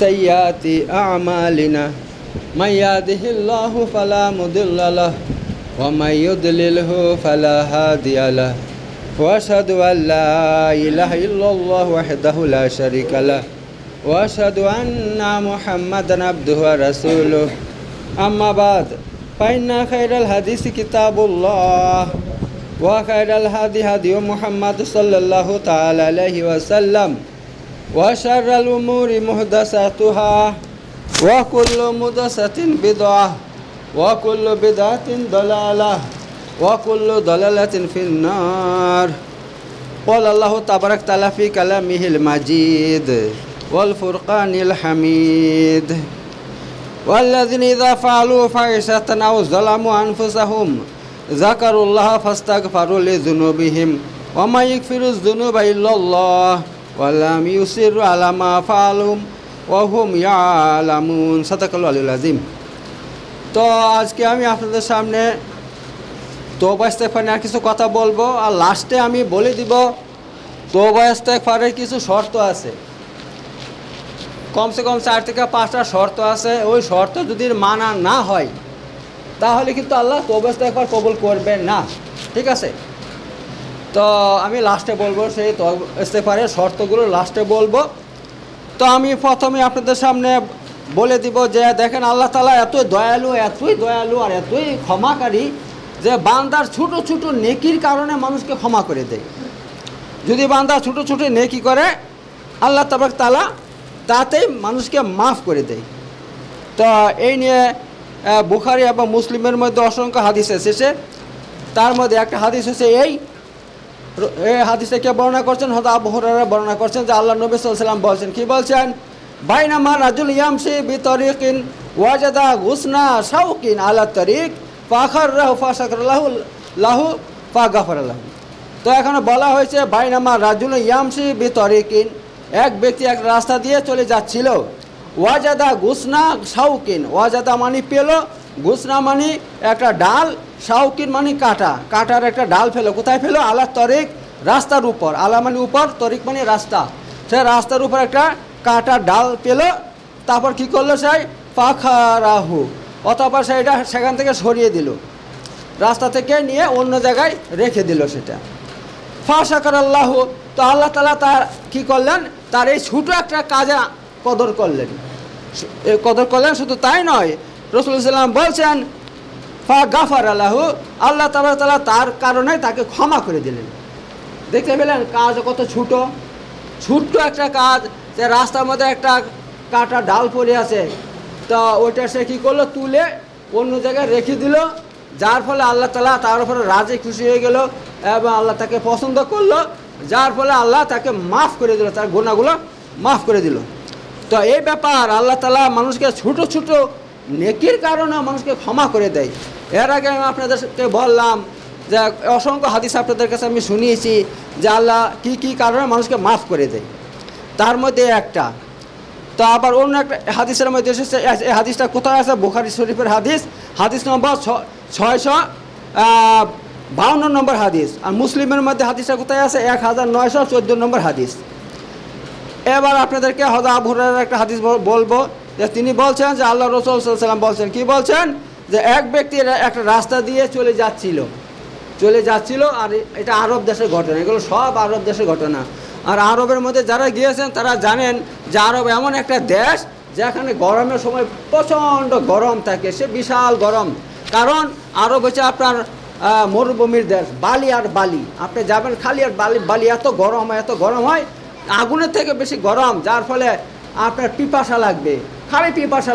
سيئات أعمالنا من يهده الله فلا مضل له ومن يضلله فلا هادي له وأشهد أن لا إله إلا الله وحده لا شريك له وأشهد أن محمدا عبده ورسوله أما بعد فإن خير الحديث كتاب الله وخير الهدي هدي محمد صلى الله تعالى عليه وسلم وشر الأمور محدثاتها وكل محدثة بدعة وكل بدعة ضلالة وكل ضلالة في النار. قال الله تبارك وتعالى في كلامه المجيد والفرقان الحميد والذين إذا فعلوا فاحشة أو ظلموا أنفسهم ذكروا الله فاستغفروا لذنوبهم وما يغفر الذنوب إلا الله ولم يصروا على ما فعلوا وهم يعلمون. সাদাকাল্লাহু আলিয়্যুল আযীম। তো আজকে আমি আপনাদের সামনে তওবা ইস্তেগফারের কিছু কথা বলবো, আর লাস্টে আমি বলে দিব তওবা ইস্তেগফারের কিছু শর্ত আছে। কমসে কম 4 থেকে 5টা শর্ত আছে। ওই শর্ত যদি মানা না হয় তাহলে কিন্তু আল্লাহ তওবা ইস্তেগফার কবুল করবেন না। ঠিক আছে? তো আমি লাস্টে বলবো, সেই তওবা ইস্তেগফারের শর্তগুলো লাস্টে বলবো। তো আমি প্রথমে আপনাদের সামনে বলে দিব যে দেখেন, আল্লাহ তাআলা এতই দয়ালু আর এতই ক্ষমাকারী যে বান্দার ছোট ছোট নেকির কারণে মানুষকে ক্ষমা করে দেয়। যদি বান্দা ছোট ছোট নেকি করে আল্লাহ তাআলা তাতেই মানুষকে মাফ করে দেয়। তো এই নিয়ে বুখারী এবং মুসলিমের মধ্যে অসংখ্য হাদিস এসেছে। তার মধ্যে একটা হাদিস হচ্ছে এই হাদিসটাকে বর্ণনা করছেন হযরত আবু হুরায়রা বর্ণনা করছেন যে আল্লাহ নবী সাল্লাল্লাহু আলাইহি ওয়াসাল্লাম বলছেন, কি বলছেন? বাইনামা রাজুল ইয়ামশি বিতরিকিন ওয়াজাদা গুসনা শাউকিন আলা তরিক ফাখাররাহু ফাশাকারাল্লাহু লাহু ফাগাফারাল্লাহু। তো এখানে বলা হয়েছে বাইনামা রাজুল ইয়ামশি বিতরিকিন, এক ব্যক্তি এক রাস্তা দিয়ে চলে যাচ্ছিল। ওয়াজাদা গুসনা শাউকিন, ওয়াজাদা মানে পেল, গুসনা মানে একটা ডাল, শাউকিন মানে কাটার একটা ডাল ফেলো। কোথায় ফেলো? আলা তরিক, রাস্তার উপর। আলা মানে উপর, তরিক মানে রাস্তা। সে রাস্তার উপর একটা কাটার ডাল পেল। তারপর কি করলো? সেই ফাখারাহু, অতঃপর সেইটা সেখান থেকে সরিয়ে দিল, রাস্তা থেকে নিয়ে অন্য জায়গায় রেখে দিল সেটা। ফাশাকারাল্লাহু, তো আল্লাহ তাআলা তার কি করলেন? তার এই ছোটো একটা কাজে কদর করলেন। শুধু তাই নয়, রাসূলুল্লাহ সাল্লাল্লাহু আলাইহি ওয়াসাল্লাম বলছেন ফাগাফারাল্লাহু, আল্লাহ তাআলা তার কারণে তাকে ক্ষমা করে দিলেন। দেখতে পেলেন কাজ কত ছোট্ট একটা কাজ, যে রাস্তার মধ্যে একটা কাটা ডাল পড়ে আছে, তো ওইটা সে কী করলো? তুলে অন্য জায়গায় রেখে দিল, যার ফলে আল্লাহ তাআলা তার উপরে রাজি খুশি হয়ে গেল এবং আল্লাহ তাকে পছন্দ করলো, যার ফলে আল্লাহ তাকে মাফ করে দিল, তার গুনাহগুলো মাফ করে দিল। তো এই ব্যাপার আল্লাহ তাআলা মানুষকে ছোট ছোট নেকির কারণে মানুষকে ক্ষমা করে দেয়। এর আগে আমি আপনাদেরকে বললাম যে অসংখ্য হাদিস আপনাদের কাছে আমি শুনিয়েছি যে আল্লাহ কী কারণে মানুষকে মাফ করে দেয়, তার মধ্যে একটা। তো আবার অন্য একটা হাদিসের মধ্যে এসেছে, এই হাদিসটা কোথায় আছে? বুখারী শরীফের হাদিস নম্বর 652 নম্বর হাদিস। আর মুসলিমের মধ্যে হাদিসটা কোথায় আছে? 1914 নম্বর হাদিস। এবার আপনাদেরকে হযরত আবু হুরায়রার একটা হাদিস বলবো, যে তিনি বলছেন যে আল্লাহ রাসূল সাল্লাল্লাহু আলাইহি ওয়াসাল্লাম বলছেন, কি বলছেন? যে এক ব্যক্তি একটা রাস্তা দিয়ে চলে যাচ্ছিল, আর এটা আরব দেশের ঘটনা, এগুলো সব আরব দেশের ঘটনা। আর আরবের মধ্যে যারা গিয়েছেন তারা জানেন যে আরব এমন একটা দেশ যেখানে গরমের সময় প্রচণ্ড গরম থাকে, সে বিশাল গরম। কারণ আরব হচ্ছে আপনার মরুভূমির দেশ, বালি আর বালি, আপনি যাবেন খালি আর বালি, এত গরম হয়, আগুনের থেকে বেশি গরম, যার ফলে আপনার পিপাসা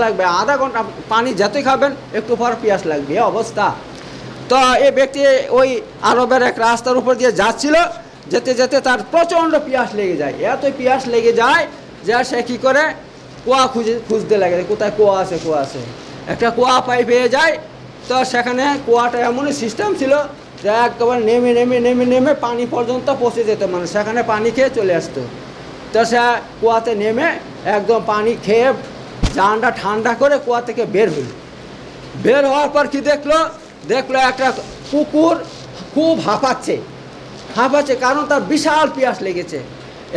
লাগবে, আধা ঘন্টা পানি যতই খাবেন একটু পর পিয়াস লাগবে, এই অবস্থা। তো এই ব্যক্তি ওই আরবের এক রাস্তার উপর দিয়ে যাচ্ছিল, যেতে যেতে তার প্রচণ্ড পিয়াস লেগে যায়, এতই পিয়াস লেগে যায় যে সে কী করে? কুয়া খুঁজতে লাগে, কোথায় কুয়া আছে। একটা কুয়া পেয়ে যায়। তো সেখানে কুয়াটা এমনই সিস্টেম ছিল যে একবার নেমে পানি পর্যন্ত পৌঁছে যেত, মানে সেখানে পানি খেয়ে চলে আসতো। তো সে কুয়াতে নেমে একদম পানি খেয়ে জানটা ঠান্ডা করে কুয়া থেকে বের হওয়ার পর কি দেখলো একটা কুকুর খুব হাঁপাচ্ছে, কারণ তার বিশাল পিয়াস লেগেছে,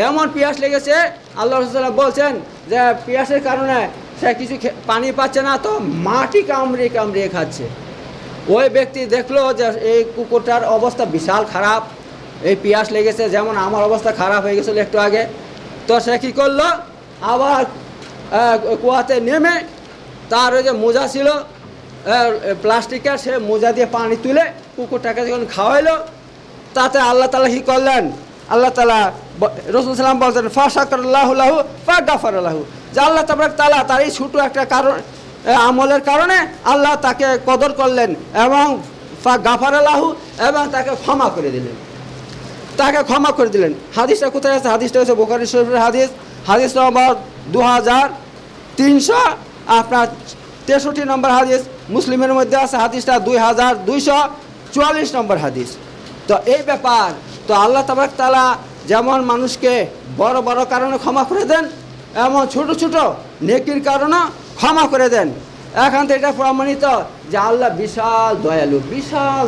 এমন পিয়াস লেগেছে। আল্লাহ রাসূল বলছেন যে পিয়াসের কারণে সে কিছু পানি পাচ্ছে না, তো মাটি কামড়িয়ে কামড়িয়ে খাচ্ছে। ওই ব্যক্তি দেখলো যে এই কুকুরটার অবস্থা বিশাল খারাপ, এই পিয়াস লেগেছে, যেমন আমার অবস্থা খারাপ হয়ে গেছিলো একটু আগে। তো সে কী করলো, আবার কুয়াতে নেমে তার ওই যে মোজা ছিল প্লাস্টিকের, সে মোজা দিয়ে পানি তুলে কুকুরটাকে যখন খাওয়াইলো, তাতে আল্লাহ তাআলা কী করলেন, আল্লাহ তাআলা রাসূল সাল্লাল্লাহু আলাইহি ওয়াসাল্লাম বলছেন ফাশাকারাল্লাহু ফাগাফারালাহু, যে আল্লাহ তাআলা তার এই ছোটো একটা কারণ আমলের কারণে আল্লাহ তাকে কদর করলেন এবং ফাগাফারালাহু, এবং তাকে ক্ষমা করে দিলেন, হাদিসটা কোথায় আছে? হাদিসটা হচ্ছে বুখারী শরীফের হাদিস নম্বর 2363 নম্বর হাদিস। মুসলিমের মধ্যে আছে হাদিসটা 2244 নম্বর হাদিস। তো এই ব্যাপার, তো আল্লাহ তাআলা যেমন মানুষকে বড় বড় কারণে ক্ষমা করে দেন, এমন ছোট ছোট নেকির কারণে ক্ষমা করে দেন। এখন তো এটা প্রমাণিত যে আল্লাহ বিশাল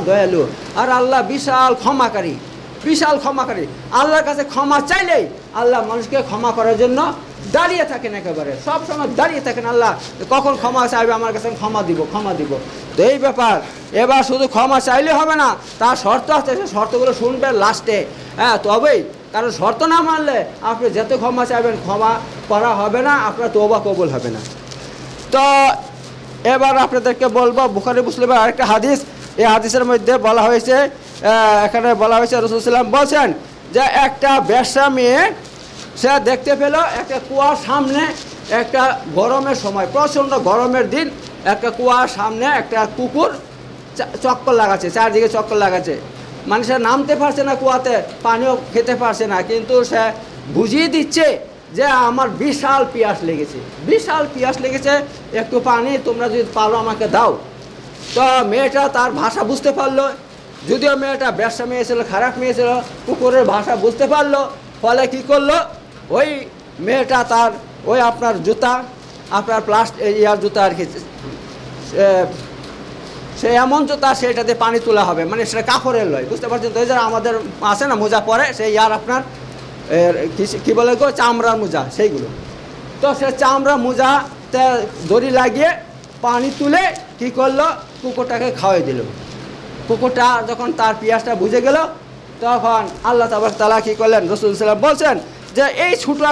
দয়ালু, আর আল্লাহ বিশাল ক্ষমাকারী। আল্লাহর কাছে ক্ষমা চাইলেই আল্লাহ মানুষকে ক্ষমা করার জন্য দাঁড়িয়ে থাকেন, একেবারে সব সময় দাঁড়িয়ে থাকেন। আল্লাহ কখন ক্ষমা চাইবে, আমার কাছে ক্ষমা দিব। তো এই ব্যাপার, এবার শুধু ক্ষমা চাইলে হবে না, তার শর্ত আছে, সে শর্তগুলো শুনবেন লাস্টে। হ্যাঁ, তবেই, কারণ শর্ত না মানলে আপনি যত ক্ষমা চাইবেন ক্ষমা করা হবে না, আপনার তওবা কবুল হবে না। তো এবার আপনাদেরকে বলবো বুখারী মুসলিমের আরেকটা হাদিস। এই হাদিসের মধ্যে বলা হয়েছে, এখানে বলা হয়েছে রাসূল সাল্লাল্লাহু আলাইহি ওয়াসাল্লাম বলছেন যে একটা বেশ্যা মেয়ে সে দেখতে পেল একটা কুয়ার সামনে, একটা গরমের সময়, প্রচণ্ড গরমের দিন, একটা কুয়ার সামনে একটা কুকুর চক্কর লাগাচ্ছে, চারদিকে চক্কর লাগাচ্ছে। মানে সে নামতে পারছে না কুয়াতে, পানিও খেতে পারছে না, কিন্তু সে বুঝিয়ে দিচ্ছে যে আমার বিশাল পিয়াস লেগেছে, একটু পানি তোমরা যদি পারো আমাকে দাও। তো মেয়েটা তার ভাষা বুঝতে পারলো, যদিও মেয়েটা বেশ্যা মেয়ে ছিল, খারাপ মেয়ে ছিল, কুকুরের ভাষা বুঝতে পারলো। ফলে কী করলো, ওই মেয়েটা তার ওই আপনার জুতা, আপনার ইয়ার জুতা আর কি, সে এমন জুতা সেটাতে পানি তোলা হবে, মানে সেটা কাপড়ের লয়, বুঝতে পারছেন তো? এই যে আমাদের আছে না মোজা পরে, সেই ইয়ার আপনার কী বলে গো, চামড়ার মোজা, সেইগুলো। তো সে চামড়া মোজাতে দড়ি লাগিয়ে পানি তুলে কী করলো, কুকুরটাকে খাওয়াই দিল। কুকুরটা যখন তার পিয়াসটা বুঝে গেল, তখন আল্লাহ তাআলা কী করলেন, রাসূল সাল্লাল্লাহু আলাইহি ওয়াসাল্লাম বলছেন যে এই ছোটো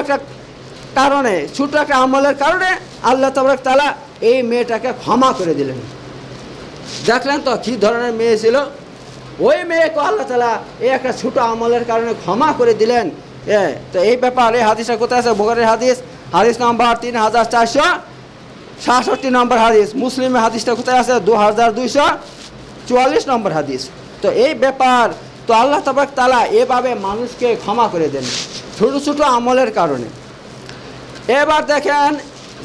একটা আমলের কারণে আল্লাহ তাআলা এই মেয়েটাকে ক্ষমা করে দিলেন। দেখলেন তো কী ধরনের মেয়ে ছিল? ওই মেয়েকে আল্লাহ তাআলা এই একটা ছোটো আমলের কারণে ক্ষমা করে দিলেন। তো এই ব্যাপারে হাদিসটা কোথায় আছে? বুখারীর হাদিস নম্বর 3466 নম্বর হাদিস। মুসলিমের হাদিসটা কোথায় আছে? 2244 নম্বর হাদিস। তো এই ব্যাপার, তো আল্লাহ তাআলা এভাবে মানুষকে ক্ষমা করে দেন ছোটো ছোটো আমলের কারণে। এবার দেখেন,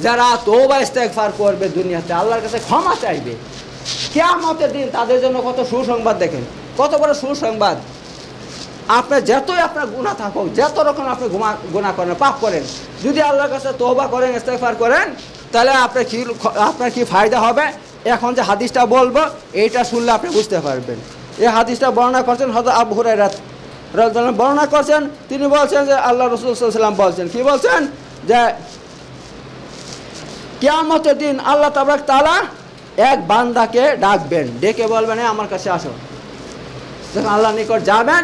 যারা তওবা ইস্তেগফার করবে দুনিয়াতে, আল্লাহর কাছে ক্ষমা চাইবে, কিয়ামতের দিন তাদের জন্য কত সুসংবাদ। দেখেন কত বড় সুসংবাদ। আপনার যতই আপনার গুনাহ থাকুক, যত রকম আপনি গুনাহ করেন, পাপ করেন, যদি আল্লাহর কাছে তওবা করেন, ইস্তেগফার করেন, তাহলে আপনার কি ফায়দা হবে? এখন যে হাদিসটা বলবো, এইটা শুনলে আপনি বুঝতে পারবেন। এই হাদিসটা বর্ণনা করছেন হযরত আবু হুরায়রা রাদিয়াল্লাহু আনহু বর্ণনা করছেন। তিনি বলছেন যে আল্লাহ রাসূল সাল্লাল্লাহু আলাইহি ওয়াসাল্লাম বলছেন, কি বলছেন, যে কিয়ামতের দিন আল্লাহ তাআলা এক বান্দাকে ডাকবেন, ডেকে বলবেন আমার কাছে আসো। যখন আল্লাহর নিকট যাবেন,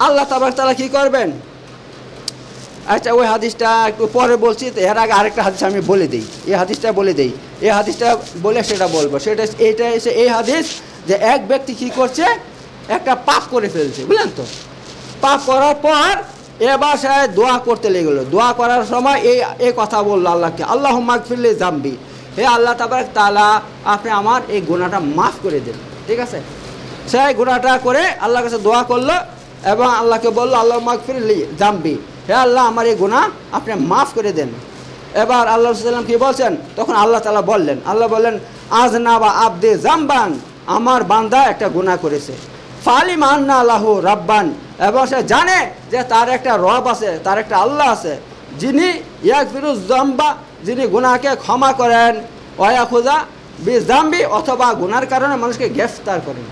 আল্লাহ তাআলা কি করবেন? আচ্ছা, ওই হাদিসটা একটু পরে বলছি, তো এর আগে আরেকটা হাদিস আমি বলে দিই, এই হাদিসটা বলে সেটা বলবো। এইটা এসে এই হাদিস যে এক ব্যক্তি কি করছে, একটা পাপ করে ফেলছে, বুঝলেন তো? পাপ করার পর এবার সে দোয়া করতে লেগেলো। দোয়া করার সময় এই কথা বললো আল্লাহকে, আল্লাহুম্মা আগফিরলি যামবি, হে আল্লাহ তাআলা আপনি আমার এই গুনাহটা মাফ করে দেন। ঠিক আছে, সে গুনাহটা করে আল্লাহর কাছে দোয়া করলো এবং আল্লাহকে বললো আল্লাহুম্মা আগফিরলি যামবি, হে আল্লাহ আমার এই গুনাহ আপনি মাফ করে দেন। এবার আল্লাহ রাসূলুল্লাহ সাল্লাল্লাহু আলাইহি ওয়াসাল্লাম কি বলছেন? তখন আল্লাহ বললেন আযনাবা আবদি যামবান, আমার বান্দা একটা গুনাহ করেছে। ফালিম আন্না লাহু রাব্বান, এবং সে জানে যে তার একটা রব আছে, তার একটা আল্লাহ আছে, যিনি ইয়াগফিরুজ যামবা, যিনি গুনাহকে ক্ষমা করেন, ওয়ায়াখুযা বিযামবি, অথবা গুনার কারণে মানুষকে গ্রেফতার করেন।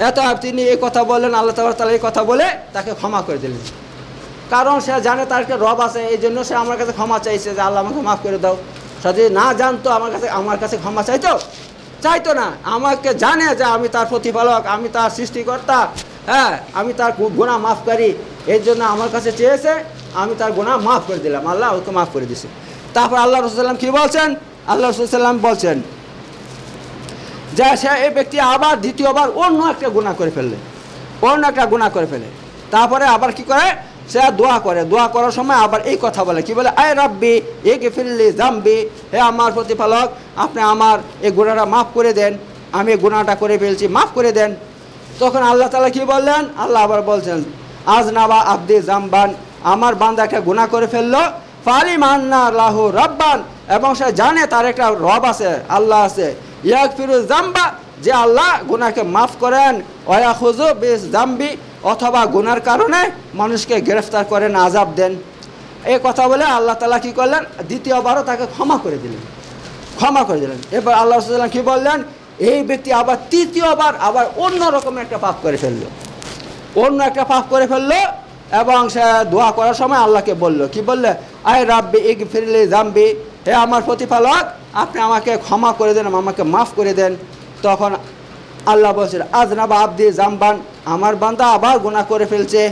এত তিনি এই কথা বললেন, আল্লাহ তাআলা এই কথা বলে তাকে ক্ষমা করে দিলেন। কারণ সে জানে তার একটা রব আছে, এই জন্য সে আমার কাছে ক্ষমা চাইছে যে আল্লাহ আমাকে মাফ করে দাও। সে যদি না জানতো আমার কাছে ক্ষমা চাইতো না। আমাকে জানে যে আমি তার প্রতিপালক, আমি তার সৃষ্টিকর্তা, হ্যাঁ, আমি তার গুনাহ মাফকারী, এর জন্য আমার কাছে চেয়েছে, আমি তার গুনাহ মাফ করে দিলাম, আল্লাহ ওকে মাফ করে দিছে। তারপর আল্লাহ রাসূল সাল্লাল্লাহু আলাইহি ওয়াসাল্লাম কী বলছেন? আল্লাহ রাসূল সাল্লাল্লাহু আলাইহি ওয়াসাল্লাম বলছেন যে সে এই ব্যক্তি আবার দ্বিতীয়বার অন্য একটা গুনাহ করে ফেলে, তারপরে আবার কি করে, সে দোয়া করে, দোয়া করার সময় আবার এই কথা বলে, কি বলে, আয় রাব্বি ইগফিরলি যামবি, হে আমার প্রতিপালক, আপনি আমার এই গুনাহটা মাফ করে দেন, আমি এই গুনাহটা করে ফেলছি, মাফ করে দেন। তখন আল্লাহ তাআলা কি বললেন? আল্লাহ আবার বলছেন, আজনাবা আব্দি জামবান, আমার বান্দা একটা গুনাহ করে ফেললো, ফালিমান্না লাহু রব্বান, এবং সে জানে তার একটা রব আছে, আল্লাহ আছে, ইয়াগফিরু যামবা, যে আল্লাহ গুনাহকে মাফ করেন, ওয়ায়াখুযু বিস যামবি, অথবা গুনার কারণে মানুষকে গ্রেফতার করেন, আযাব দেন। এই কথা বলে আল্লাহ তাআলা কি করলেন? দ্বিতীয়বারও তাকে ক্ষমা করে দিলেন। এবার আল্লাহ রাসূল সাল্লাল্লাহু আলাইহি ওয়াসাল্লাম কি বললেন? এই ব্যক্তি আবার তৃতীয়বার আবার অন্য রকমের একটা পাপ করে ফেললো, এবং সে দোয়া করার সময় আল্লাহকে বলল, কি বললে, আয় রাব্বি ইগফিরলি যামবি, হে আমার প্রতিপালক, আপনি আমাকে ক্ষমা করে দেন, আমাকে মাফ করে দেন। তখন আল্লাহ বলছেন, আজনাবা আব্দি জামবান, আমার বান্দা আবার গুনাহ করে ফেলছে,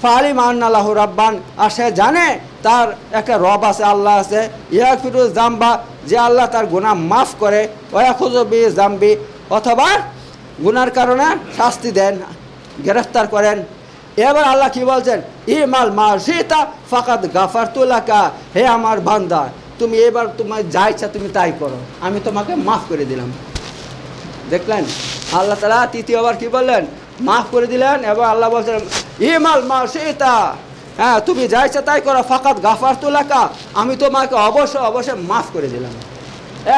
ফালিমান্না লাহু রাব্বান, আর সে জানে তার একটা রব আছে, আল্লাহ আছে, ইয়াগফিরু যামবা, যে আল্লাহ তার গুনাহ মাফ করে, ওয়ায়াখুযু বিস যামবি, অথবা গুনার কারণে শাস্তি দেন, গ্রেফতার করেন। এবার আল্লাহ কি বলছেন? ইমাল মা শিতা ফাকাদ গাফারতু লাকা, হে আমার বান্দা, তুমি এবার তোমার যা ইচ্ছা তুমি তাই করো, আমি তোমাকে মাফ করে দিলাম। দেখলেন আল্লাহ তাআলা তৃতীয়বার কি বললেন? মাফ করে দিলেন। এবং আল্লাহ বলছেন, ইমাল মা শিতা, হ্যাঁ, তুমি যা ইচ্ছা তাই করো, ফাকাদ গাফারতু লাকা, আমি তোমাকে অবশ্যই মাফ করে দিলাম।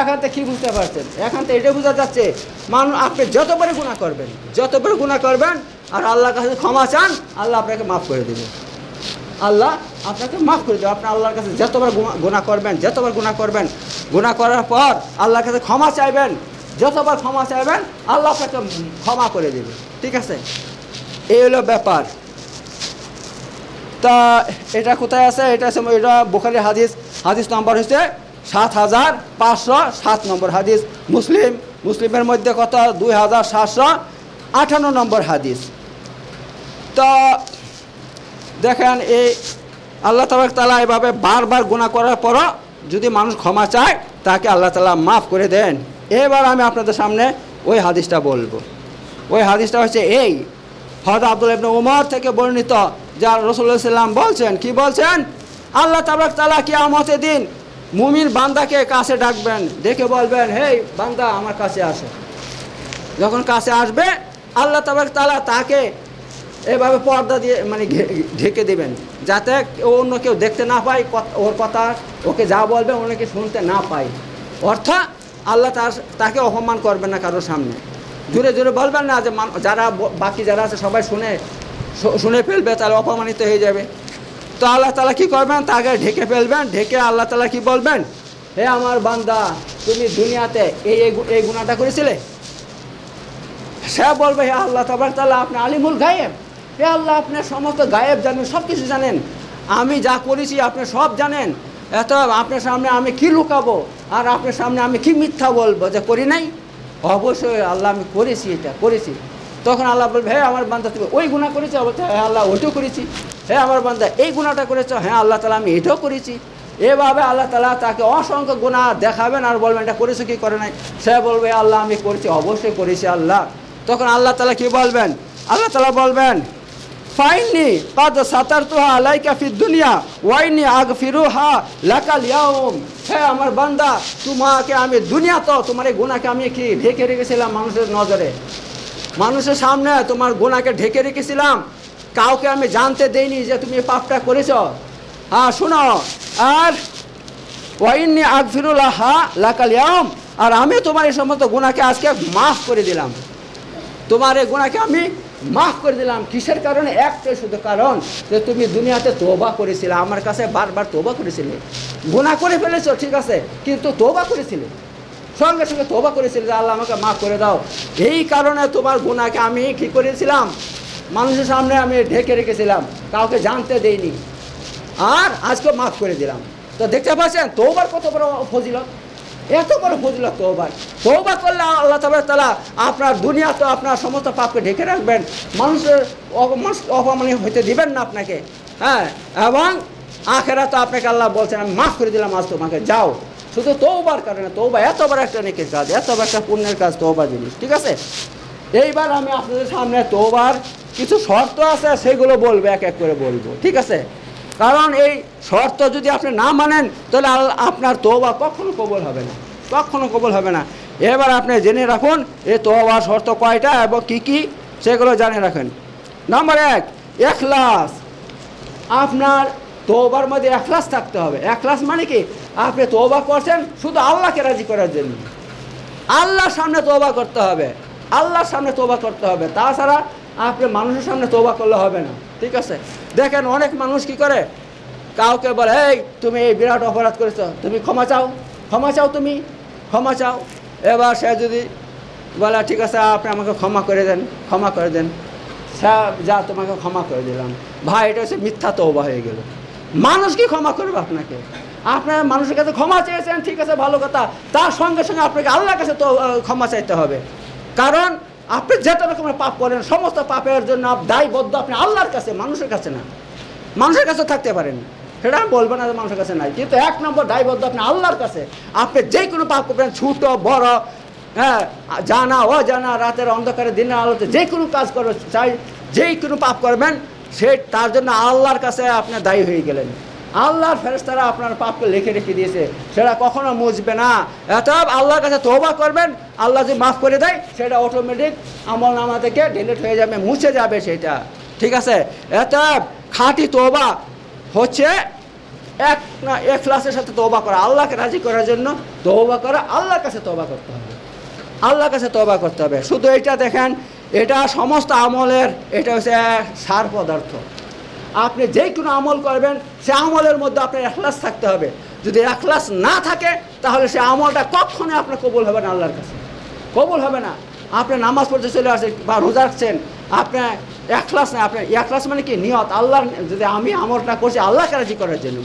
এখান থেকে কী বুঝতে পারছেন? এখান থেকে এটা বোঝা যাচ্ছে, মানুষ আপনি যতবারই গুনাহ করবেন আর আল্লাহর কাছে ক্ষমা চান, আল্লাহ আপনাকে মাফ করে দেবে। আপনি আল্লাহর কাছে যতবার গুনাহ করবেন, গুনাহ করার পর আল্লাহর কাছে ক্ষমা চাইবেন, যতবার ক্ষমা চাইবেন আল্লাহ আপনাকে ক্ষমা করে দেবে। ঠিক আছে, এই হলো ব্যাপার। তা এটা কোথায় আছে? এটা বুখারী হাদিস নম্বর হচ্ছে ৭,৫০৭ নম্বর হাদিস। মুসলিমের মধ্যে কত? ২,৭৫৮ নম্বর হাদিস। তো দেখেন, এই আল্লাহ তাআলা এভাবে বারবার গুনাহ করার পরও যদি মানুষ ক্ষমা চায়, তাকে আল্লাহ তাআলা মাফ করে দেন। এবার আমি আপনাদের সামনে ওই হাদিসটা বলবো। ওই হাদিসটা হচ্ছে এই, হযরত আব্দুল্লাহ ইবনে উমর থেকে বর্ণিত, যা রাসূলুল্লাহ সাল্লাল্লাহু আলাইহি ওয়াসাল্লাম বলছেন, কি বলছেন? আল্লাহ তাআলা কিয়ামতের দিন মুমিন বান্দাকে কাছে ডাকবেন, ডেকে বলবেন, হে বান্দা আমার কাছে আসো। যখন কাছে আসবে, আল্লাহ তাআলা তাকে এভাবে পর্দা দিয়ে মানে ঢেকে দেবেন, যাতে অন্য কেউ দেখতে না পায় ওর কথা, ওকে যা বলবে অনেকে শুনতে না পায়। অর্থাৎ আল্লাহ তাকে অপমান করবেন না কারোর সামনে, জোরে জোরে বলবেন না, যে বাকি যারা আছে সবাই শুনে ফেলবে, তাহলে অপমানিত হয়ে যাবে। তো আল্লাহ তাআলা কী করবেন? তাকে ঢেকে ফেলবেন। ঢেকে আল্লাহ তাআলা কি বলবেন? হে আমার বান্দা, তুমি দুনিয়াতে এই গুনাহটা করেছিলে? সে বলবে, হে আল্লাহ তাআলা, আপনি আলিমুল গায়েব, হে আল্লাহ, আপনার সমস্ত গায়েব জানেন, সব কিছু জানেন, আমি যা করেছি আপনি সব জানেন, এত আপনার সামনে আমি কি লুকাবো, আর আপনার সামনে আমি কি মিথ্যা বলবো যে করি নাই? অবশ্যই আল্লাহ, আমি করেছি, এটা করেছি। তখন আল্লাহ বলবে, হে আমার বান্দা, তুমি ওই গুনাহ করেছো? বলতে, হ্যাঁ আল্লাহ, ওইটাও করেছি। হে আমার বান্দা, এই গুনাহটা করেছো? হ্যাঁ আল্লাহ তাআলা, আমি এটাও করেছি। এভাবে আল্লাহ তাআলা তাকে অসংখ্য গুনাহ দেখাবেন, আর বলবেন, এটা করেছো কি করে নাই? সে বলবে, আল্লাহ আমি করেছি, অবশ্যই করেছি আল্লাহ। তখন আল্লাহ তাআলা কি বলবেন? আল্লাহ তাআলা বলবেন, ফাইন্নি কাদ সাতারতুহা আলাইকা ফিদ দুনিয়া ওয়াইনি আগফিরুহা লাকাল ইয়াউম, হে আমার বান্দা, তোমাকে আমি দুনিয়াতে তোমার এই গুনাহকে আমি কি ঢেকে রেখেছিলাম, মানুষের নজরে, মানুষের সামনে তোমার গুনাহকে ঢেকে রেখেছিলাম, কাউকে আমি জানতে দেইনি যে তুমি এই পাপটা করেছ। হ্যাঁ শোনো, আর ওয়াইনি আগফিরুলাহা লাকাল ইয়াউম, আর আমি তোমার এই সমস্ত গুনাহকে আজকে মাফ করে দিলাম, তোমার এই গুনাহকে আমি মাফ করে দিলাম। কিসের কারণে? একটাই শুধু কারণ, যে তুমি দুনিয়াতে তওবা করেছিলে, আমার কাছে বারবার তওবা করেছিলে, গুনাহ করে ফেলেছো ঠিক আছে, কিন্তু তওবা করেছিলে, সঙ্গে সঙ্গে তওবা করেছিলে যে আল্লাহ আমাকে মাফ করে দাও। এই কারণে তোমার গুনাহকে আমি কী করেছিলাম? মানুষের সামনে আমি ঢেকে রেখেছিলাম, কাউকে জানতে দেইনি, আর আজকে মাফ করে দিলাম। তো দেখতে পাচ্ছেন তওবার কত বড় ফজিলত, এত বড় ফজিলত তওবার। তওবা করলে আল্লাহ তাআলা আপনার দুনিয়া তো আপনার সমস্ত পাপকে ঢেকে রাখবেন, মানুষের অপমানিত হইতে দিবেন না আপনাকে, হ্যাঁ, এবং আখেরাতে আপনাকে আল্লাহ বলছেন আমি মাফ করে দিলাম, আজ তোমাকে যাও। শুধু তওবার কারণে, তওবা এত বড় একটা নেকের কাজ, এত বড় একটা পুণ্যের কাজ তওবা জিনিস, ঠিক আছে। এইবার আমি আপনাদের সামনে তওবার কিছু শর্ত আছে সেগুলো বলবো, এক এক করে বলবো, ঠিক আছে। কারণ এই শর্ত যদি আপনি না মানেন তাহলে আপনার তওবা কখনো কবুল হবে না, কখনো কবুল হবে না। এবার আপনি জেনে রাখুন এই তওবার শর্ত কয়টা এবং কি কি সেগুলো জানে রাখেন। নম্বর 1, ইখলাস। আপনার তওবার মধ্যে ইখলাস থাকতে হবে। ইখলাস মানে কি, আপনি তওবা করছেন শুধু আল্লাহকে রাজি করার জন্য, আল্লাহর সামনে তওবা করতে হবে, আল্লাহর সামনে তওবা করতে হবে। তাছাড়া আপনি মানুষের সামনে তওবা করলে হবে না, ঠিক আছে। দেখেন অনেক মানুষ কি করে, কাউকে বলে এই তুমি এই বিরাট অপরাধ করেছো, তুমি ক্ষমা চাও, ক্ষমা চাও, তুমি ক্ষমা চাও। এবার সে যদি বলে ঠিক আছে আপনি আমাকে ক্ষমা করে দেন, ক্ষমা করে দেন, সে যা তোমাকে ক্ষমা করে দিলাম, ভাই এটা হচ্ছে মিথ্যা তওবা হয়ে গেল। মানুষ কি ক্ষমা করবে আপনাকে? আপনার মানুষের কাছে ক্ষমা চেয়েছেন, ঠিক আছে, ভালো কথা, তার সঙ্গে সঙ্গে আপনাকে আল্লাহর কাছে তো ক্ষমা চাইতে হবে। কারণ আপনি যত রকমের পাপ করেন সমস্ত পাপের জন্য দায়বদ্ধ আপনি আল্লাহর কাছে, মানুষের কাছে না। মানুষের কাছে থাকতে পারেন, সেটা আমি বলবো না যে মানুষের কাছে নাই, কিন্তু 1 নম্বর দায়বদ্ধ আপনি আল্লাহর কাছে। আপনি যে কোনো পাপ করবেন, ছোট বড়, হ্যাঁ, জানা অজানা, রাতের অন্ধকারে দিনের আলোতে যে কোনো কাজ করবেন, চাই যেই কোনো পাপ করবেন, সে তার জন্য আল্লাহর কাছে আপনি দায়ী হয়ে গেলেন। আল্লাহর ফেরেশতারা আপনার পাপকে লিখে রেখে দিয়েছে, সেটা কখনো মুছবে না। অতএব আল্লাহর কাছে তওবা করবেন, আল্লাহ যদি মাফ করে দেয় সেটা অটোমেটিক আমলনামা থেকে ডিলিট হয়ে যাবে, মুছে যাবে সেটা, ঠিক আছে। অতএব খাঁটি তওবা হচ্ছে ইখলাসের সাথে তওবা করা, আল্লাহকে রাজি করার জন্য তওবা করা, আল্লাহর কাছে তওবা করতে হবে, আল্লাহর কাছে তওবা করতে হবে। শুধু এটা দেখেন, এটা সমস্ত আমলের এটা হচ্ছে সার পদার্থ। আপনি যে কোনো আমল করবেন সে আমলের মধ্যে আপনার ইখলাস থাকতে হবে। যদি ইখলাস না থাকে তাহলে সে আমলটা কখনোই আপনার কবুল হবে না, আল্লাহর কাছে কবুল হবে না। আপনি নামাজ পড়তে চলে আসছেন বা রোজা রাখছেন, আপনার ইখলাস না, আপনার ইখলাস মানে কি নিয়ত, আল্লাহর, যদি আমি আমলটা করছি আল্লাহকে রাজি করার জন্য,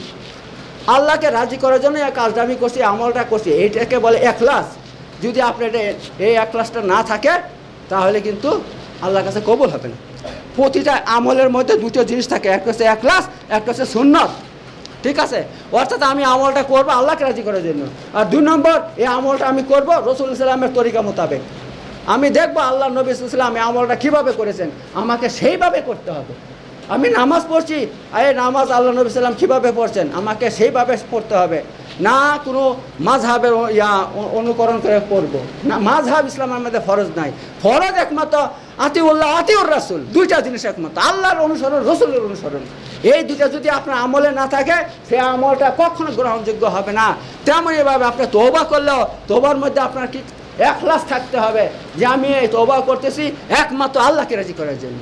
আল্লাহকে রাজি করার জন্য এই কাজটা আমি করছি, আমলটা করছি, এইটাকে বলে ইখলাস। যদি আপনার এই ইখলাসটা না থাকে তাহলে কিন্তু আল্লাহর কাছে কবুল হবে না। প্রতিটা আমলের মধ্যে দুটো জিনিস থাকে, একটা হচ্ছে ইখলাস, একটা হচ্ছে সুন্নত, ঠিক আছে। অর্থাৎ আমি আমলটা করবো আল্লাহকে রাজি করার জন্য, আর 2 নম্বর এই আমলটা আমি করবো রাসূল সাল্লাল্লাহু আলাইহি তরিকা মোতাবেক। আমি দেখবো আল্লাহ নবী সাল্লাল্লাহু আলাইহি ওয়াসাল্লাম এই আমলটা কীভাবে করেছেন, আমাকে সেইভাবে করতে হবে। আমি নামাজ পড়ছি, এই নামাজ আল্লাহ নবী সাল্লাম কীভাবে পড়ছেন, আমাকে সেইভাবে পড়তে হবে না। কোনো মাযহাবের অনুকরণ করে পড়বো না, মাযহাব ইসলামের মধ্যে ফরজ নাই। ফরজ একমাত্র আতিউল্লাহ আতিউর রাসূল, 2টা জিনিস একমাত্র, আল্লাহর অনুসরণ, রসুলের অনুসরণ। এই 2টা যদি আপনার আমলে না থাকে সেই আমলটা কখনো গ্রহণযোগ্য হবে না। তেমনইভাবে আপনি তওবা করলেও তওবার মধ্যে আপনার কি ইখলাস থাকতে হবে, যে আমি এই তওবা করতেছি একমাত্র আল্লাহকে রাজি করার জন্য,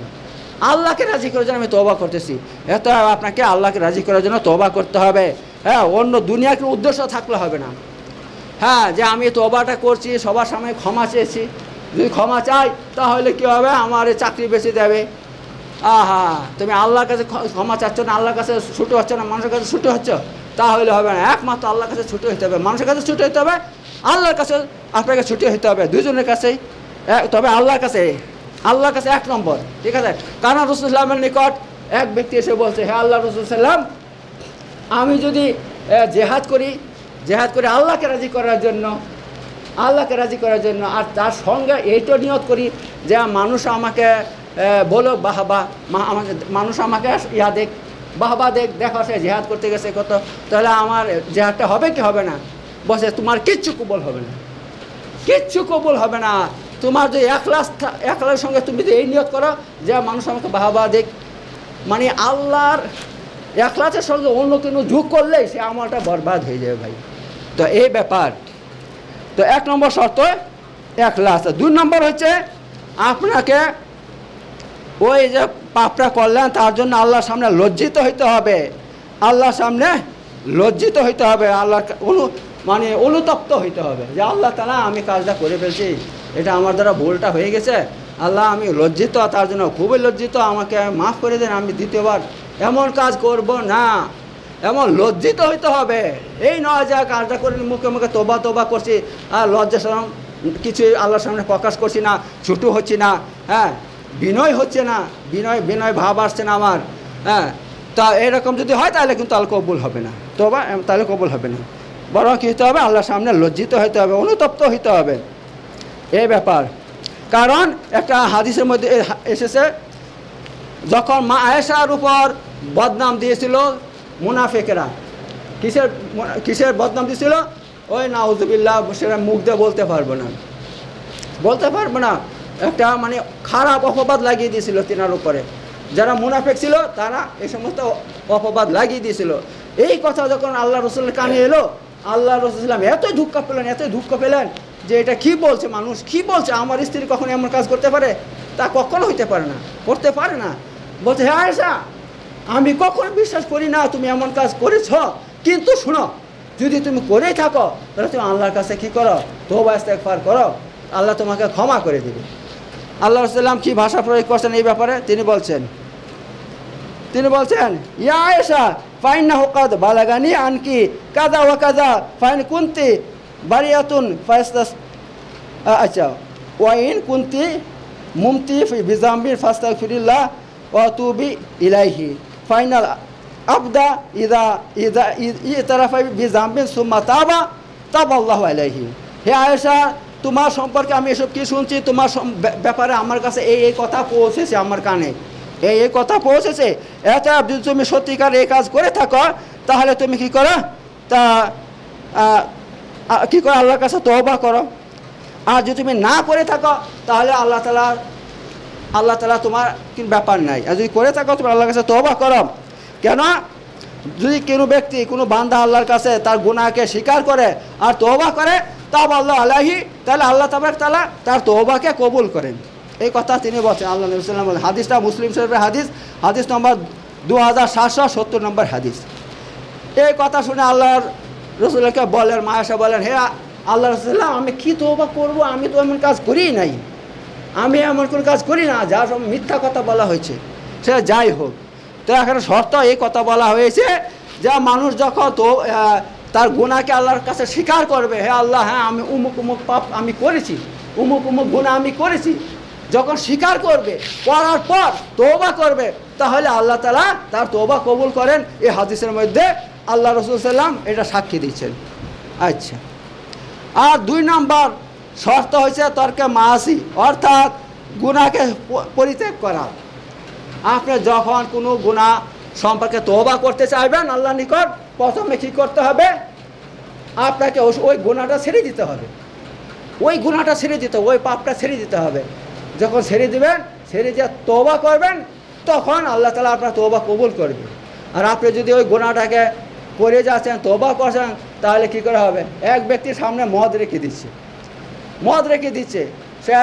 আল্লাহকে রাজি করার জন্য আমি তওবা করতেছি। এত আপনাকে আল্লাহকে রাজি করার জন্য তওবা করতে হবে, হ্যাঁ, অন্য দুনিয়ার কোনো উদ্দেশ্য থাকলে হবে না। হ্যাঁ, যে আমি তওবাটা করছি, সবার সামনে ক্ষমা চেয়েছি, যদি ক্ষমা চাই তাহলে কী হবে, আমার চাকরি বেঁচে দেবে। আহা, তুমি আল্লাহর কাছে ক্ষমা চাচ্ছ না, আল্লাহর কাছে ছুটে হচ্ছ না, মানুষের কাছে ছুটে হচ্ছ, তাহলে হবে না। একমাত্র আল্লাহর কাছে ছুটে হতে হবে, মানুষের কাছে ছুটে হতে হবে, আল্লাহর কাছে আপনাকে ছুটে হতে হবে, দুজনের কাছেই। তবে আল্লাহর কাছে 1 নম্বর, ঠিক আছে। কারণ রাসূল সাল্লাল্লাহু আলাইহি নিকট এক ব্যক্তি এসে বলছে, হে আল্লাহ রাসূল সাল্লাম, আমি যদি জেহাদ করি আল্লাহকে রাজি করার জন্য, আল্লাহকে রাজি করার জন্য, আর তার সঙ্গে এইটা নিয়ত করি যে মানুষ আমাকে বলো বাহবা, মানুষ আমাকে দেখ, বাহবা দেখো সে জেহাদ করতে গেছে কত, তাহলে আমার জেহাদটা হবে কি হবে না? বসে তোমার কিচ্ছু কবুল হবে না, কিচ্ছু কবুল হবে না। তোমার যে ইখলাসের সঙ্গে তুমি যদি এই নিয়ত করো যে মানুষ আমাকে বাহবা দেখ, মানে আল্লাহর ইখলাসের সঙ্গে অন্য কোনো যোগ করলেই সে আমলটা বরবাদ হয়ে যাবে ভাই। তো এই ব্যাপার। তো 1 নম্বর শর্ত ইখলাস। 2 নম্বর হচ্ছে আপনাকে ওই যে পাপটা করলেন তার জন্য আল্লাহর সামনে লজ্জিত হইতে হবে, আল্লাহর সামনে লজ্জিত হইতে হবে, আল্লাহর মানে অনুতপ্ত হইতে হবে যে আল্লাহ তাআলা আমি কাজটা করে ফেলছি, এটা আমার দ্বারা ভুলটা হয়ে গেছে, আল্লাহ আমি লজ্জিত, তার জন্য খুবই লজ্জিত, আমাকে মাফ করে দেন, আমি দ্বিতীয়বার এমন কাজ করব না। এমন লজ্জিত হইতে হবে, এই নয় যে কাজটা করে মুখে মুখে তোবা তোবা করছি আর লজ্জা শরম কিছু আল্লাহর সামনে প্রকাশ করছি না, ছুটু হচ্ছি না, হ্যাঁ, বিনয় হচ্ছে না, বিনয় ভাব আসছে না আমার, হ্যাঁ। তা এরকম যদি হয় তাহলে কিন্তু আল্লাহ কবুল হবে না, তোবা তাহলে কবুল হবে না। বরং কী হতে হবে, আল্লাহর সামনে লজ্জিত হইতে হবে, অনুতপ্ত হইতে হবে, এই ব্যাপার। কারণ একটা হাদিসের মধ্যে এসেছে, যখন মা আয়েশার উপর বদনাম দিয়েছিল মুনাফিকরা, কিসের বদনাম দিয়েছিল? ওই নাউজুবিল্লাহ, সেটা মুখ দিয়ে বলতে পারবো না, একটা মানে খারাপ অপবাদ লাগিয়ে দিয়েছিল তিনার উপরে। যারা মুনাফিক ছিল তারা এই সমস্ত অপবাদ লাগিয়ে দিয়েছিল। এই কথা যখন আল্লাহ রসুলের কানে এলো, আল্লাহ রসুল এতই দুঃখ পেলেন যে এটা কি বলছে মানুষ, কি বলছে, আমার স্ত্রী কখনো এমন কাজ করতে পারে? তা কখনো হইতে পারে না, করতে পারে না। বলছে, হ্যাঁ আয়েশা, আমি কখনো বিশ্বাস করি না তুমি এমন কাজ করেছ, কিন্তু শোনো, যদি তুমি করেই থাকো তাহলে তুমি আল্লাহর কাছে কী করো, তওবা ইস্তেগফার করো, আল্লাহ তোমাকে ক্ষমা করে দেবে। আল্লাহ রাসূলুল্লাহ কি ভাষা প্রয়োগ করছেন এই ব্যাপারে? তিনি বলছেন ইয়া আয়েশা ফাইন্নাহু কাদ বালাগানি আনকি কাযা ওয়া কাযা ফাইন কুনতি বারিয়াতুন ফাস্তাস আচ্ছা ওয়া ইন কুনতি মুমতি ফি বিজামবির ফাস্তাগফিরিল্লাহ ওয়া তুবি ইলাইহি ফাইনাল আবদা ইদা ইতারাফা বিজামবিন সুম্মা তাবাল্লাহু আলাইহি। হে আয়েশা, তোমার সম্পর্কে আমি এসব কি শুনছি, তোমার ব্যাপারে আমার কাছে এই কথা পৌঁছেছে, আমার কানে এই কথা পৌঁছেছে। এটা যদি তুমি সত্যিকার এই কাজ করে থাকো তাহলে তুমি কি করো, আল্লাহর কাছে তওবা করো। আর যদি তুমি না করে থাকো তাহলে আল্লাহ তাআলা তোমার কি ব্যাপার নাই। আর যদি করে থাকো তুমি আল্লাহর কাছে তওবা করো। কেন? যদি কোনো ব্যক্তি, কোনো বান্দা আল্লাহর কাছে তার গুনাহকে স্বীকার করে আর তওবা করে, তাবাল্লাহু আলাইহি, তাহলে আল্লাহ তাবারক তাআলা তার তওবাকে কবুল করেন। এই কথা তিনি বলছেন, আল্লাহ নবী সাল্লাল্লাহু আলাইহি ওয়াসাল্লাম। হাদিসটা মুসলিম শরীফের হাদিস নম্বর 2770 নম্বর হাদিস। এই কথা শুনে আল্লাহর রাসূলকে বলেন, মা আয়েশা বলেন, হে আল্লাহ রাসূলুল্লাহ, আমি কি তওবা করব, আমি তো এমন কাজ করিই নাই, আমি এমন কোনো কাজ করি না, যা সব মিথ্যা কথা বলা হয়েছে। সেটা যাই হোক, তো এখানে শর্ত এই কথা বলা হয়েছে যে মানুষ যখন তার গুনাহকে আল্লাহর কাছে স্বীকার করবে, হে আল্লাহ, হ্যাঁ আমি উমুক পাপ আমি করেছি, উমুক গুনাহ আমি করেছি, যখন স্বীকার করবে, করার পর তওবা করবে, তাহলে আল্লাহ তাআলা তার তওবা কবুল করেন। এই হাদিসের মধ্যে আল্লাহ রাসূল সাল্লাল্লাহু আলাইহি ওয়াসাল্লাম এটা সাক্ষী দিচ্ছেন। আচ্ছা, আর 2 নম্বর শর্ত হয়েছে তর্কে মাসি, অর্থাৎ গুনাহকে পরিত্যাগ করা। আপনি যখন কোনো গুনাহ সম্পর্কে তওবা করতে চাইবেন আল্লাহর নিকট, প্রথমে কী করতে হবে? আপনাকে ওই গুনাহটা ছেড়ে দিতে হবে, ওই পাপটা ছেড়ে দিতে হবে। যখন ছেড়ে দিবেন, ছেড়ে দিয়ে তওবা করবেন, তখন আল্লাহ তাআলা আপনার তওবা কবুল করবে। আর আপনি যদি ওই গুনাহটাকে করে যাচ্ছেন, তওবা করছেন, তাহলে কী করে হবে? এক ব্যক্তির সামনে মদ রেখে দিচ্ছে, সে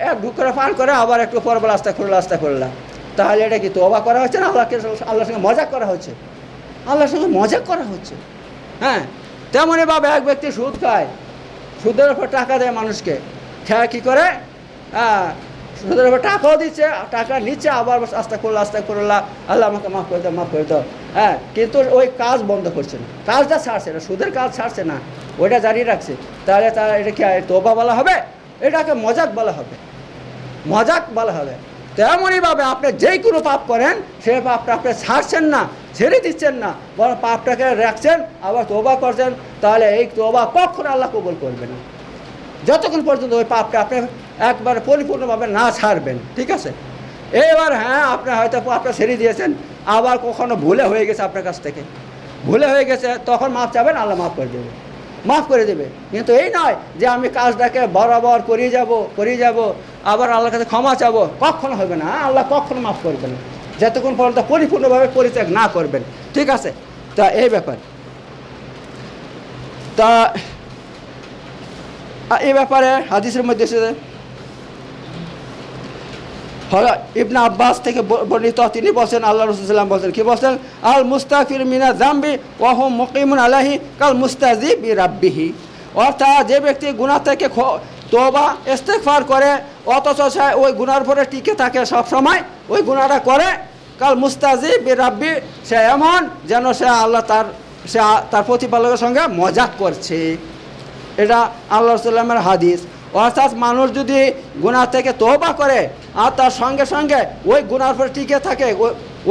এক ঢুক করে পান করে, আবার একটু পর বলে আস্তাগফিরুল্লাহ, তাহলে এটা কি তওবা করা হচ্ছে না আল্লাহর সঙ্গে মজাক করা হচ্ছে? হ্যাঁ, তেমনইভাবে এক ব্যক্তি সুদ খায়, সুদের উপর টাকা দেয় মানুষকে, সে কী করে? হ্যাঁ, সুদের উপর টাকাও দিচ্ছে, টাকা নিচ্ছে, আবার আস্তাগফিরুল্লাহ, আল্লাহ আমাকে মাফ করে দাও। হ্যাঁ, কিন্তু ওই কাজ বন্ধ করছে না, কাজটা ছাড়ছে না, সুদের কাজ ছাড়ছে না, ওইটা জারি রাখছে। তাহলে এটা কি তওবা বলা হবে? এটাকে মজাক বলা হবে। তেমনইভাবে আপনি যেই কোনো পাপ করেন, সেই পাপটা আপনি ছাড়ছেন না, ছেড়ে দিচ্ছেন না, বরং পাপটাকে রাখছেন, আবার তওবা করছেন, তাহলে এই তওবা কখনো আল্লাহ কবুল করবে না, যতক্ষণ পর্যন্ত ওই পাপটা আপনি একবার পরিপূর্ণভাবে না ছাড়বেন। ঠিক আছে? এবার হ্যাঁ, আপনি হয়তো পাপটা ছেড়ে দিয়েছেন, আবার কখনো ভুলে হয়ে গেছে, আপনার কাছ থেকে ভুলে হয়ে গেছে, তখন মাফ চাবেন, আল্লাহ মাফ করে দেবে। কিন্তু এই নয় যে আমি কাজটাকে বরাবর করিয়ে যাব, আবার আল্লাহর কাছে ক্ষমা চাবো, কখনো হবে না। আল্লাহ কখনো মাফ করবে না যতক্ষণ পর্যন্ত পরিপূর্ণভাবে পরিত্যাগ না করবেন। ঠিক আছে? তা এই ব্যাপার, তা এই ব্যাপারে হাদিসের মধ্যে এসেছে, ইবনে আব্বাস থেকে বর্ণিত, তিনি বলছেন, আল্লাহ রাসূল সাল্লাল্লাহু আলাইহি ওয়াসাল্লাম বলছেন, কি বলছেন? আল মুস্তাগফির মিনা যামবি ওয়া হুম মুকিমুন আলাইহি কাল মুস্তাজি বি রাব্বিহি। অর্থাৎ যে ব্যক্তি গুনাহ থেকে তওবা ইস্তেগফার করে, অথচ সে ওই গুনার উপরে টিকে থাকে সব সময়, ওই গুনাহটা করে, কাল মুস্তাজিব বিরাব্বি, সে এমন যেন সে তার প্রতিপালকের সঙ্গে মজাক করছে। এটা আল্লাহ সাল্লামের হাদিস। অর্থাৎ মানুষ যদি গুনাহ থেকে তওবা করে আর তার সঙ্গে সঙ্গে ওই গুনার উপরে টিকে থাকে,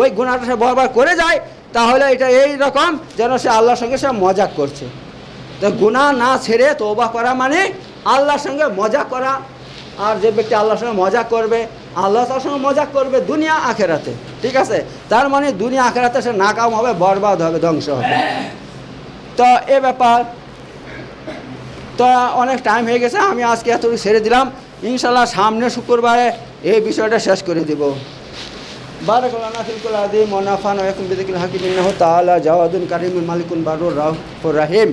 ওই গুনাহটা সে বারবার করে যায়, তাহলে এটা এই রকম যেন সে আল্লাহর সঙ্গে সে মজাক করছে। তো গুনাহ না ছেড়ে তওবা করা মানে আল্লাহর সঙ্গে মজাক করা। আর যে ব্যক্তি আল্লাহর সঙ্গে মজাক করবে, আল্লাহ তার সঙ্গে মজাক করবে দুনিয়া আখেরাতে, ঠিক আছে? তার মানে দুনিয়া আখেরাতে সে নাকাম হবে, বরবাদ হবে, ধ্বংস হবে। তো এ ব্যাপার। তো অনেক টাইম হয়ে গেছে, আমি আজকে এতটুকু ছেড়ে দিলাম। ইনশাল্লাহ সামনে শুক্রবারে এই বিষয়টা শেষ করে দেব। বারাকাল্লাহু ফিল আযীম ওয়া নাফা'না ওয়া ইয়াকুম বিযিকরিল হাকীম ইন্নাহু তাআলা জাওয়াদুন কারীমুন মালিকুন বারুর রাউফুর রাহিম।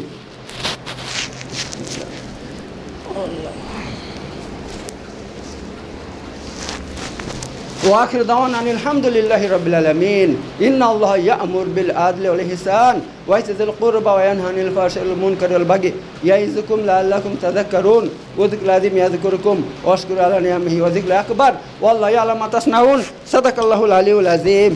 وآخر دعوانا أن الحمد لله رب العالمين إن الله يأمر بالعدل والإحسان وإيتاء ذي القربى وينهى عن الفحشاء والمنكر والبغي يعظكم لعلكم تذكرون وذكر العظيم يذكركم واشكروا على نعمه وذكر أكبر والله يعلم ما تصنعون صدق الله العلي العظيم.